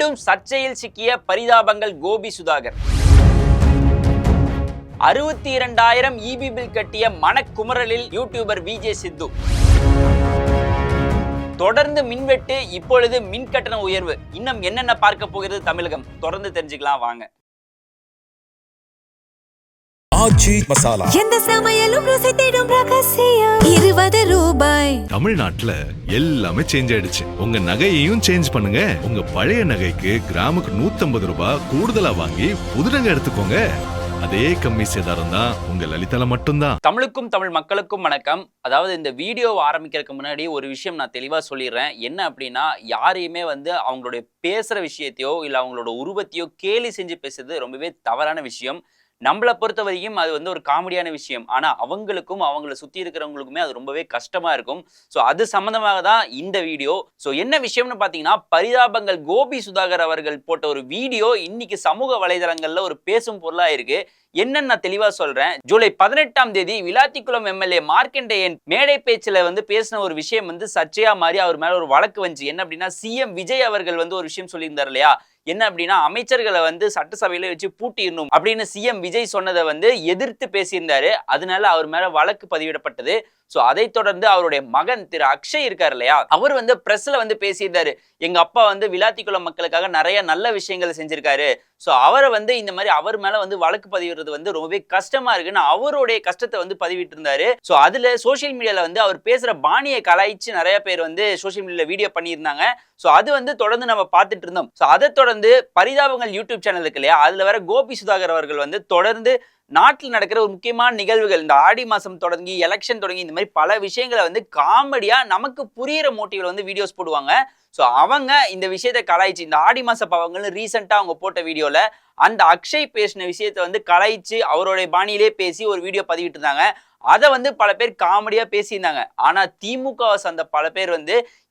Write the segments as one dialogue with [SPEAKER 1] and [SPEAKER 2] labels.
[SPEAKER 1] மீண்டும் சர்ச்சையில் சிக்கிய பரிதாபங்கள் கோபி சுதாகர். 62,000 EB பில் கட்டிய மனக்குமரலில் யூடியூபர் விஜய் சித்து. தொடர்ந்து மின்வெட்டு, இப்பொழுது மின் கட்டண உயர்வு. இன்னும் என்னென்ன பார்க்க போகிறது தமிழகம்? தொடர்ந்து தெரிஞ்சுக்கலாம் வாங்க.
[SPEAKER 2] ஆச்சி மசாலா.
[SPEAKER 3] எந்த சமையலும் ருசி தேடும் ரகசியம் 20 ரூபாய்.
[SPEAKER 4] தமிழ்நாட்டுல எல்லாமே சேஞ்ச் ஆயிடுச்சு. உங்க நகையையும் சேஞ்ச் பண்ணுங்க. உங்க பழைய நகைக்கு கிராமுக்கு 150 ரூபாய் கூடுதலா வாங்கி புது நகை எடுத்துக்கோங்க. அதே கம்மி சேதாரம் தான் உங்க லலிதால மட்டும்தான்.
[SPEAKER 1] தமிழுக்கும் தமிழ் மக்களுக்கும் வணக்கம். அதாவது இந்த வீடியோ ஆரம்பிக்கிறதுக்கு முன்னாடி ஒரு விஷயம் நான் தெளிவா சொல்லிடுறேன். என்ன அப்படின்னா, யாரையுமே அவங்களுடைய பேசுற விஷயத்தையோ இல்ல அவங்களோட உருவத்தையோ கேலி செஞ்சு பேசுறது ரொம்பவே தவறான விஷயம். நம்மளை பொறுத்த வரைக்கும் அது ஒரு காமெடியான விஷயம். ஆனா அவங்களுக்கும் அவங்கள சுத்தி இருக்கிறவங்களுக்குமே அது ரொம்பவே கஷ்டமா இருக்கும். ஸோ அது சம்பந்தமாக தான் இந்த வீடியோ. ஸோ என்ன விஷயம்னு பாத்தீங்கன்னா, பரிதாபங்கள் கோபி சுதாகர் அவர்கள் போட்ட ஒரு வீடியோ இன்னைக்கு சமூக வலைதளங்கள்ல ஒரு பேசும் பொருளா இருக்கு. என்னன்னு நான் தெளிவா சொல்றேன். ஜூலை 18ஆம் தேதி விளாத்திக்குளம் MLA மார்க்கண்டேயன் மேடை பேச்சுல பேசின ஒரு விஷயம் சர்ச்சையா மாறி அவர் மேல ஒரு வழக்கு வந்துச்சு. என்ன அப்படின்னா, CM விஜய் அவர்கள் ஒரு விஷயம் சொல்லியிருந்தார் இல்லையா? என்ன அப்படின்னா, அமைச்சர்களை சட்டசபையில வச்சு பூட்டிடணும் அப்படின்னு CM விஜய் சொன்னதை எதிர்த்து பேசியிருந்தாரு. அதனால அவர் மேல வழக்கு பதிவிடப்பட்டது. சோ அதை தொடர்ந்து அவருடைய மகன் திரு அக்ஷய் இருக்காரு இல்லையா, அவர் பிரஸ்ல பேசியிருந்தாரு. எங்க அப்பா விளாத்திக்குளம் மக்களுக்காக நிறைய நல்ல விஷயங்களை செஞ்சிருக்காரு. சோ அவரை இந்த மாதிரி அவர் மேல வழக்கு பதிவிடுறது ரொம்பவே கஷ்டமா இருக்குன்னு அவருடைய கஷ்டத்தை பதிவிட்டு இருந்தாரு. சோ அதுல சோசியல் மீடியால அவர் பேசுற பாணியை கலாய்ச்சி நிறைய பேர் சோசியல் மீடியால வீடியோ பண்ணியிருந்தாங்க. சோ அது தொடர்ந்து நம்ம பார்த்துட்டு இருந்தோம். சோ அதை தொடர்ந்து பரிதாபங்கள் யூடியூப் சேனல் இருக்கு இல்லையா, அதுல வேற கோபி சுதாகர் அவர்கள் தொடர்ந்து நாட்டில் நடக்கிற ஒரு முக்கியமான நிகழ்வுகள், இந்த ஆடி மாசம் தொடங்கி எலெக்ஷன் தொடங்கி இந்த மாதிரி பல விஷயங்களை காமெடியா நமக்கு புரியிற மோட்டிவ்ல வீடியோஸ் போடுவாங்க. ஸோ அவங்க இந்த விஷயத்தை கலாய்ச்சி, இந்த ஆடி மாச பாவங்கள்னு ரீசெண்டா அவங்க போட்ட வீடியோல அந்த அக்ஷய் பேசின விஷயத்தை கலாய்ச்சி அவருடைய பாணியிலே பேசி ஒரு வீடியோ பதிவிட்டு இருந்தாங்க. அதை பல பேர் காமெடியா பேசியிருந்தாங்க. ஆனா திமுகவை சார்ந்த பல பேர்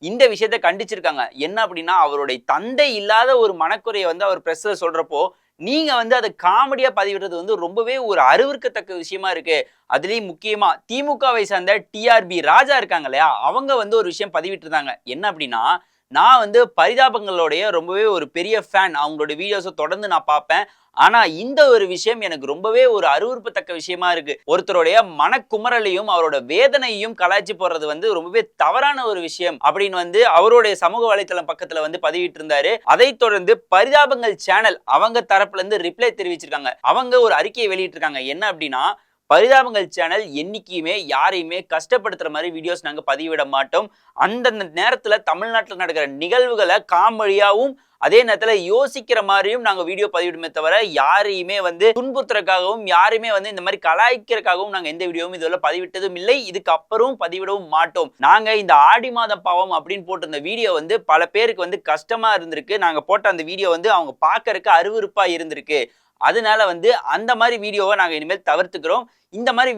[SPEAKER 1] இந்த விஷயத்தை கண்டிச்சிருக்காங்க. என்ன அப்படின்னா, அவருடைய தந்தை இல்லாத ஒரு மனக்குறையை அவர் பிரஸ்ல சொல்றப்போ நீங்க அதை காமெடியா பதிவிடுறது ரொம்பவே ஒரு அருவருக்கத்தக்க விஷயமா இருக்கு. அதுலயும் முக்கியமா திமுகவை சார்ந்த TRB ராஜா இருக்காங்க இல்லையா, அவங்க ஒரு விஷயம் பதிவிட்டு இருந்தாங்க. என்ன அப்படின்னா, நான் பரிதாபங்களுடைய ரொம்பவே ஒரு பெரிய ஃபேன், அவங்களோட வீடியோஸை தொடர்ந்து நான் பார்ப்பேன். ஆனா இந்த ஒரு விஷயம் எனக்கு ரொம்பவே ஒரு அருவருப்பத்தக்க விஷயமா இருக்கு. ஒருத்தருடைய மனக்குமரலையும் அவரோட வேதனையும் கலாய்ச்சி போடுறது ரொம்பவே தவறான ஒரு விஷயம் அப்படின்னு அவருடைய சமூக வலைத்தளம் பக்கத்துல பதிவிட்டு இருந்தாரு. அதை தொடர்ந்து பரிதாபங்கள் சேனல் அவங்க தரப்புல இருந்து ரிப்ளை தெரிவிச்சிருக்காங்க. அவங்க ஒரு அறிக்கையை வெளியிட்டு இருக்காங்க. என்ன அப்படின்னா, பரிதாபங்கள் சேனல் என்னைக்குமே யாரையுமே கஷ்டப்படுத்துற மாதிரி வீடியோஸ் நாங்க பதிவிட மாட்டோம். அந்தந்த நேரத்துல தமிழ்நாட்டில் நடக்கிற நிகழ்வுகளை காமெடியாவும் அதே நேரத்துல யோசிக்கிற மாதிரியும் நாங்க வீடியோ பதிவிடுமே தவிர யாரையுமே துன்புறுத்துறதுக்காகவும் யாரையுமே இந்த மாதிரி கலாய்க்கிறதுக்காகவும் நாங்க எந்த வீடியோவும் இதுவரை பதிவிட்டதும் இல்லை, இதுக்கப்புறம் பதிவிடவும் மாட்டோம். நாங்க இந்த ஆடி மாத பாவம் அப்படின்னு போட்டிருந்த வீடியோ பல பேருக்கு கஷ்டமா இருந்திருக்கு. நாங்க போட்ட அந்த வீடியோ அவங்க பார்க்கறதுக்கு அருவருப்பா இருந்திருக்கு. அதனால அந்த மாதிரி வீடியோவை நாங்க இனிமேல் தவிர்த்துக்கிறோம். இந்த மாதிரி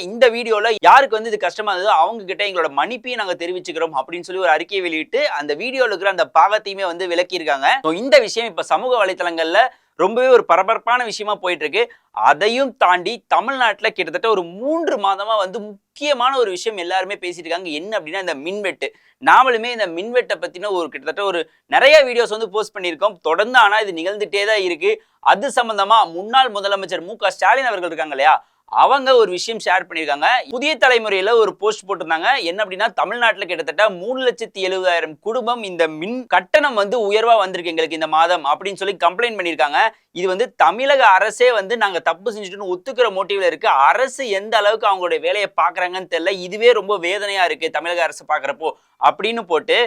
[SPEAKER 1] இந்த வீடியோல யாருக்கு இது கஷ்டமா இருந்ததோ அவங்க கிட்ட எங்களோட மன்னிப்பையும் நாங்க தெரிவிச்சுக்கிறோம் அப்படின்னு சொல்லி ஒரு அறிக்கையை வெளியிட்டு அந்த வீடியோல இருக்கிற அந்த பாகத்தையுமே விளக்கி இருக்காங்க. இந்த விஷயம் இப்ப சமூக வலைத்தளங்கள்ல ரொம்பவே ஒரு பரபரப்பான விஷயமா போயிட்டு இருக்கு. அதையும் தாண்டி தமிழ்நாட்டில் கிட்டத்தட்ட ஒரு 3 மாதமா முக்கியமான ஒரு விஷயம் எல்லாருமே பேசிட்டு இருக்காங்க. என்ன அப்படின்னா, இந்த மின்வெட்டு. நாமளுமே இந்த மின்வெட்டை பத்தின கிட்டத்தட்ட ஒரு நிறைய வீடியோஸ் போஸ்ட் பண்ணியிருக்கோம் தொடர்ந்து. ஆனா இது நிகழ்ந்துட்டே தான் இருக்கு. அது சம்பந்தமா முன்னாள் முதலமைச்சர் MK ஸ்டாலின் அவர்கள் இருக்காங்க இல்லையா, அவங்க ஒரு விஷயம் ஷேர் பண்ணியிருக்காங்க. புதிய தலைமுறையில ஒரு போஸ்ட் போட்டிருந்தாங்க. என்ன அப்படின்னா, தமிழ்நாட்டில் கிட்டத்தட்ட 3,70,000 குடும்பம் இந்த மின் கட்டணம் உயர்வா வந்திருக்கு எங்களுக்கு இந்த மாதம் அப்படின்னு சொல்லி கம்ப்ளைண்ட் பண்ணியிருக்காங்க. இது தமிழக அரசே நாங்க தப்பு செஞ்சுட்டு ஒத்துக்கிற மோட்டிவ்ல இருக்கு. அரசு எந்த அளவுக்கு அவங்களுடைய வேலையை பாக்குறாங்கன்னு தெரியல. இதுவே ரொம்ப வேதனையா இருக்கு தமிழக அரசு பாக்குறப்போ அப்படின்னு போட்டு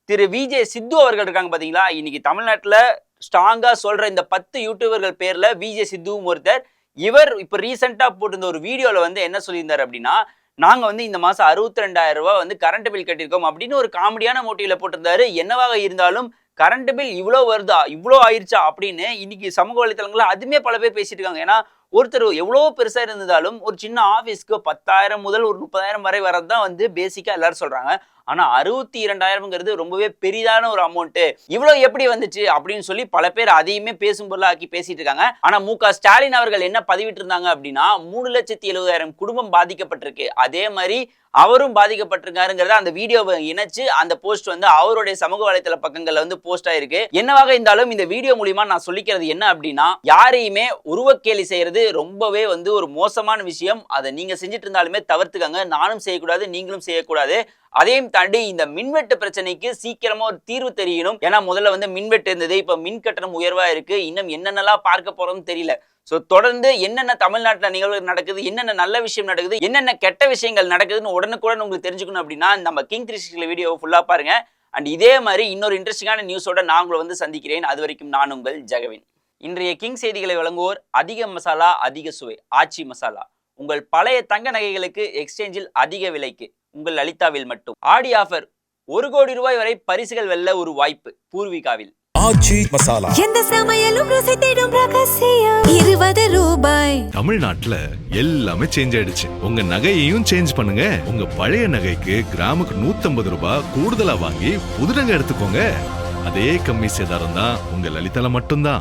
[SPEAKER 1] திரு விஜய் சித்து அவர்கள் இருக்காங்க பாத்தீங்களா. இன்னைக்கு தமிழ்நாட்டுல ஸ்ட்ராங்கா சொல்ற இந்த 10 யூடியூபர்கள் பேர்ல விஜய் சித்துவும் ஒருத்தர். இவர் இப்ப ரீசெண்டா போட்டிருந்த ஒரு வீடியோல என்ன சொல்லியிருந்தாரு அப்படின்னா, நாங்க இந்த மாசம் 62,000 ரூபாய் கரண்ட் பில் கட்டியிருக்கோம் அப்படின்னு ஒரு காமெடியான மோட்டிவ்ல போட்டிருந்தாரு. என்னவாக இருந்தாலும் கரண்ட் பில் இவ்வளோ வருதா, இவ்வளோ ஆயிடுச்சா அப்படின்னு இன்னைக்கு சமூக வலைத்தளங்கள்ல அதுமே பல பேர் பேசிட்டு இருக்காங்க. ஏன்னா ஒருத்தர் எவ்வளோ பெருசா இருந்தாலும் ஒரு சின்ன ஆஃபீஸ்க்கு 10,000 முதல் ஒரு 30,000 வரை வரதான் பேசிக்கா எல்லாரும் சொல்றாங்க. ஆனா 62,000ங்கிறது ரொம்பவே பெரிதான ஒரு அமௌண்ட். இவ்வளவு எப்படி வந்துச்சு அப்படின்னு சொல்லி பல பேர் அதையுமே பேசும் பொருளா ஆக்கி பேசிட்டு இருக்காங்க. ஆனா மு.க. ஸ்டாலின் அவர்கள் என்ன பதிவிட்டு இருந்தாங்க அப்படின்னா 3,70,000 குடும்பம் பாதிக்கப்பட்டிருக்கு, அதே மாதிரி அவரும் பாதிக்கப்பட்டிருக்காருங்கிறத அந்த வீடியோவை இணைச்சு அந்த போஸ்ட் வந்து அவருடைய சமூக வலைதள பக்கங்கள்ல வந்து போஸ்ட் ஆயிருக்கு. என்னவாக இருந்தாலும் இந்த வீடியோ மூலியமா நான் சொல்லிக்கிறது என்ன அப்படின்னா, யாரையுமே உருவக்கேலி செய்யறது ரொம்பவே வந்து ஒரு மோசமான விஷயம். அதை நீங்க செஞ்சுட்டு இருந்தாலுமே தவிர்த்துக்கங்க. நானும் செய்யக்கூடாது, நீங்களும் செய்யக்கூடாது. அதையும் தாண்டி இந்த மின்வெட்டு பிரச்சனைக்கு சீக்கிரமா ஒரு தீர்வு தெரியணும். ஏன்னா முதல்ல வந்து மின்வெட்டு இருந்தது, இப்ப மின் கட்டணம் உயர்வா இருக்கு. இன்னும் என்னென்னலாம் பார்க்க போறோம்னு தெரியல. சோ தொடர்ந்து என்னென்ன தமிழ்நாட்டில் நிகழ்வுகள் நடக்குது, என்னென்ன நல்ல விஷயம் நடக்குது, என்னென்ன கெட்ட விஷயங்கள் நடக்குதுன்னு உடனுக்குடன் உங்களுக்கு தெரிஞ்சுக்கணும் அப்படின்னா நம்ம கிங் 360 வீடியோ ஃபுல்லா பாருங்க. அண்ட் இதே மாதிரி இன்னொரு இன்ட்ரெஸ்டிங்கான நியூஸோட நான் உங்களை வந்து சந்திக்கிறேன். அது வரைக்கும் நான் உங்கள் ஜெகவின். இன்றைய கிங் செய்திகளை வழங்குவோர் அதிக மசாலா அதிக சுவை ஆச்சி மசாலா. உங்கள் பழைய தங்க நகைகளுக்கு எக்ஸ்சேஞ்சில் அதிக விலைக்கு உங்கள் லலிதாவில் மட்டும். ஆடி ஆஃபர், 1 கோடி ரூபாய் வரை பரிசுகள் வெல்ல ஒரு வாய்ப்பு பூர்விகாவில்.
[SPEAKER 2] ஆச்சி மசாலா.
[SPEAKER 3] எந்த சமையலும் ருசி தேடும் ரகசியம் 20 ரூபாய்.
[SPEAKER 4] தமிழ்நாட்டுல எல்லாமே சேஞ்ச் ஆயிடுச்சு. உங்க நகையையும் சேஞ்ச் பண்ணுங்க. உங்க பழைய நகைக்கு கிராமுக்கு 150 ரூபாய் கூடுதலா வாங்கி புது நகை எடுத்துக்கோங்க. அதே கம்மி சேதாரம் தான் உங்க லலிதால மட்டும்தான்.